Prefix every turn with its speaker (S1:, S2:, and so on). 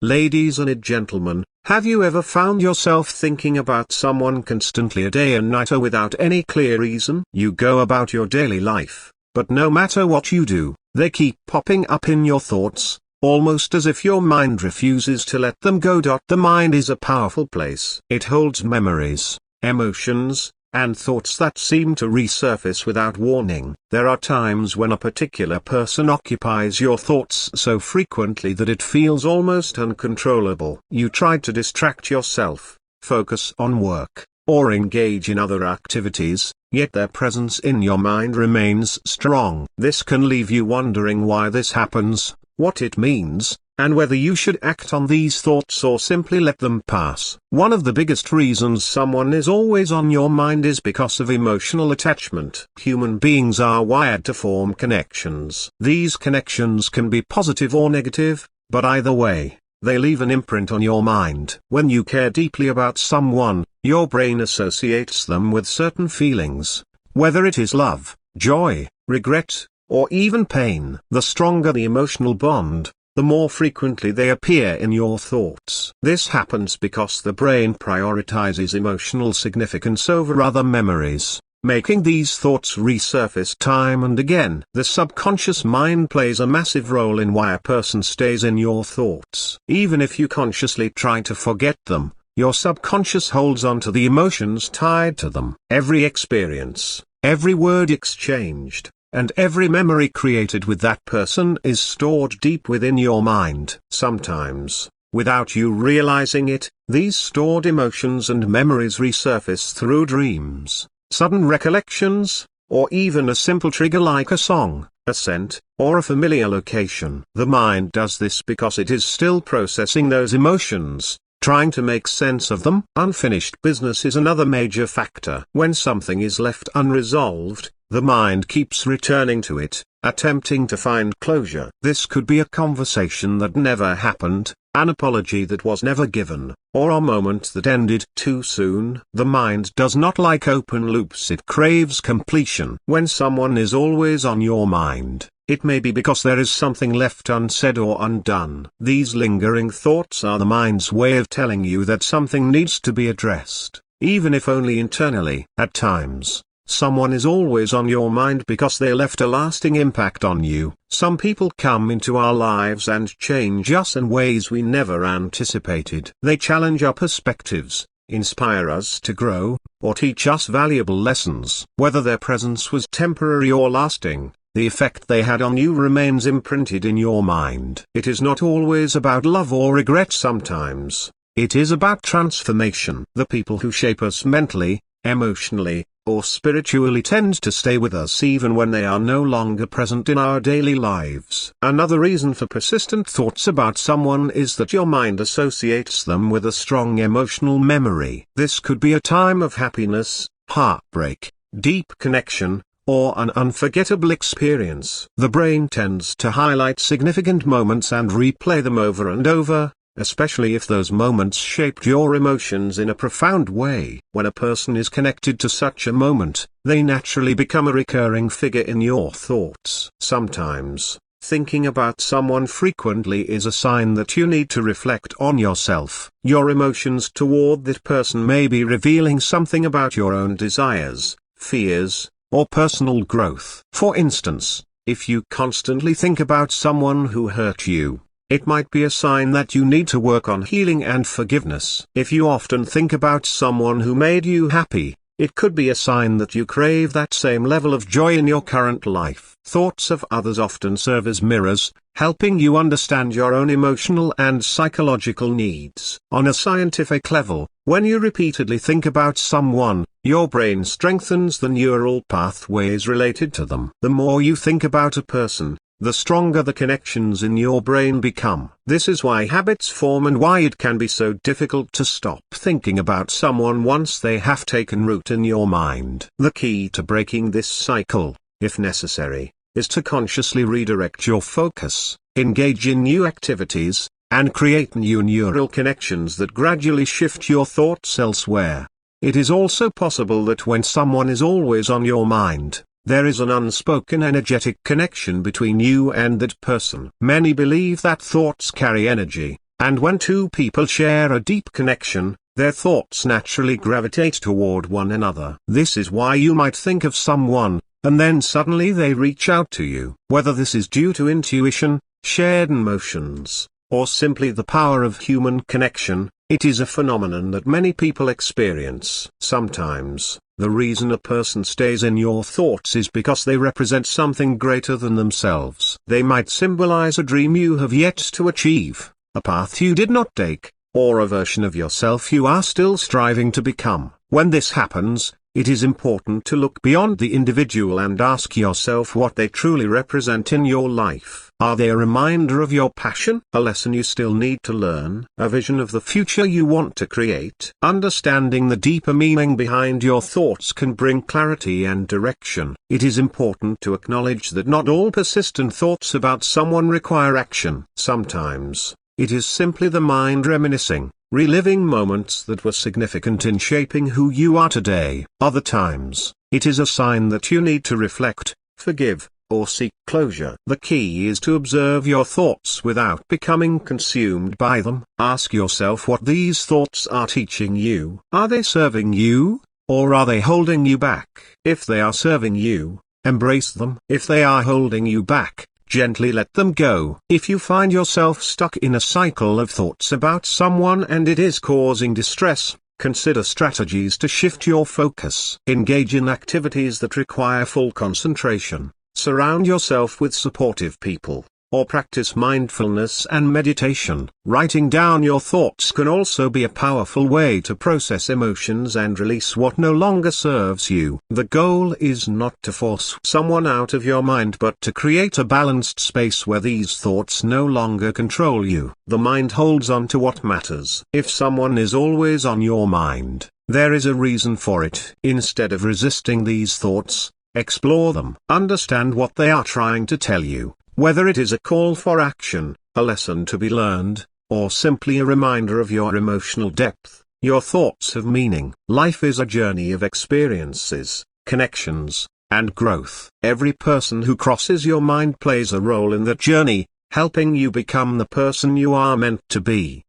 S1: Ladies and gentlemen, have you ever found yourself thinking about someone constantly a day and night or without any clear reason? You go about your daily life, but no matter what you do, they keep popping up in your thoughts, almost as if your mind refuses to let them go. The mind is a powerful place. It holds memories, emotions, and thoughts that seem to resurface without warning. There are times when a particular person occupies your thoughts so frequently that it feels almost uncontrollable. You try to distract yourself, focus on work, or engage in other activities, yet their presence in your mind remains strong. This can leave you wondering why this happens, what it means, and whether you should act on these thoughts or simply let them pass. One of the biggest reasons someone is always on your mind is because of emotional attachment. Human beings are wired to form connections. These connections can be positive or negative, but either way, they leave an imprint on your mind. When you care deeply about someone, your brain associates them with certain feelings, whether it is love, joy, regret, or even pain. The stronger the emotional bond, the more frequently they appear in your thoughts. This happens because the brain prioritizes emotional significance over other memories, making these thoughts resurface time and again. The subconscious mind plays a massive role in why a person stays in your thoughts. Even if you consciously try to forget them, your subconscious holds on to the emotions tied to them. Every experience, every word exchanged, and every memory created with that person is stored deep within your mind. Sometimes, without you realizing it, these stored emotions and memories resurface through dreams, sudden recollections, or even a simple trigger like a song, a scent, or a familiar location. The mind does this because it is still processing those emotions, trying to make sense of them. Unfinished business is another major factor. When something is left unresolved, the mind keeps returning to it, attempting to find closure. This could be a conversation that never happened, an apology that was never given, or a moment that ended too soon. The mind does not like open loops, it craves completion. When someone is always on your mind, it may be because there is something left unsaid or undone. These lingering thoughts are the mind's way of telling you that something needs to be addressed, even if only internally. At times, someone is always on your mind because they left a lasting impact on you. Some people come into our lives and change us in ways we never anticipated. They challenge our perspectives, inspire us to grow, or teach us valuable lessons. Whether their presence was temporary or lasting, the effect they had on you remains imprinted in your mind. It is not always about love or regret. Sometimes, it is about transformation. The people who shape us mentally, emotionally, or spiritually tend to stay with us even when they are no longer present in our daily lives. Another reason for persistent thoughts about someone is that your mind associates them with a strong emotional memory. This could be a time of happiness, heartbreak, deep connection, or an unforgettable experience. The brain tends to highlight significant moments and replay them over and over, especially if those moments shaped your emotions in a profound way. When a person is connected to such a moment, they naturally become a recurring figure in your thoughts. Sometimes, thinking about someone frequently is a sign that you need to reflect on yourself. Your emotions toward that person may be revealing something about your own desires, fears, or personal growth. For instance, if you constantly think about someone who hurt you, it might be a sign that you need to work on healing and forgiveness. If you often think about someone who made you happy, it could be a sign that you crave that same level of joy in your current life. Thoughts of others often serve as mirrors, helping you understand your own emotional and psychological needs. On a scientific level, when you repeatedly think about someone, your brain strengthens the neural pathways related to them. The more you think about a person, the stronger the connections in your brain become. This is why habits form and why it can be so difficult to stop thinking about someone once they have taken root in your mind. The key to breaking this cycle, if necessary, is to consciously redirect your focus, engage in new activities, and create new neural connections that gradually shift your thoughts elsewhere. It is also possible that when someone is always on your mind, there is an unspoken energetic connection between you and that person. Many believe that thoughts carry energy, And when two people share a deep connection, their thoughts naturally gravitate toward one another. This is why you might think of someone, and then suddenly they reach out to you. Whether this is due to intuition, shared emotions, or simply the power of human connection, it is a phenomenon that many people experience. Sometimes, the reason a person stays in your thoughts is because they represent something greater than themselves. They might symbolize a dream you have yet to achieve, a path you did not take, or a version of yourself you are still striving to become. When this happens, it is important to look beyond the individual and ask yourself what they truly represent in your life. Are they a reminder of your passion, a lesson you still need to learn, a vision of the future you want to create? Understanding the deeper meaning behind your thoughts can bring clarity and direction. It is important to acknowledge that not all persistent thoughts about someone require action. Sometimes, it is simply the mind reminiscing, reliving moments that were significant in shaping who you are today. Other times, it is a sign that you need to reflect, forgive, or seek closure. The key is to observe your thoughts without becoming consumed by them. Ask yourself what these thoughts are teaching you. Are they serving you, or are they holding you back? If they are serving you, embrace them. If they are holding you back, gently let them go. If you find yourself stuck in a cycle of thoughts about someone and it is causing distress, consider strategies to shift your focus. Engage in activities that require full concentration. Surround yourself with supportive people, or practice mindfulness and meditation. Writing down your thoughts can also be a powerful way to process emotions and release what no longer serves you. The goal is not to force someone out of your mind but to create a balanced space where these thoughts no longer control you. The mind holds on to what matters. If someone is always on your mind, there is a reason for it. Instead of resisting these thoughts, explore them. Understand what they are trying to tell you, whether it is a call for action, a lesson to be learned, or simply a reminder of your emotional depth. Your thoughts have meaning. Life is a journey of experiences, connections, and growth. Every person who crosses your mind plays a role in that journey, helping you become the person you are meant to be.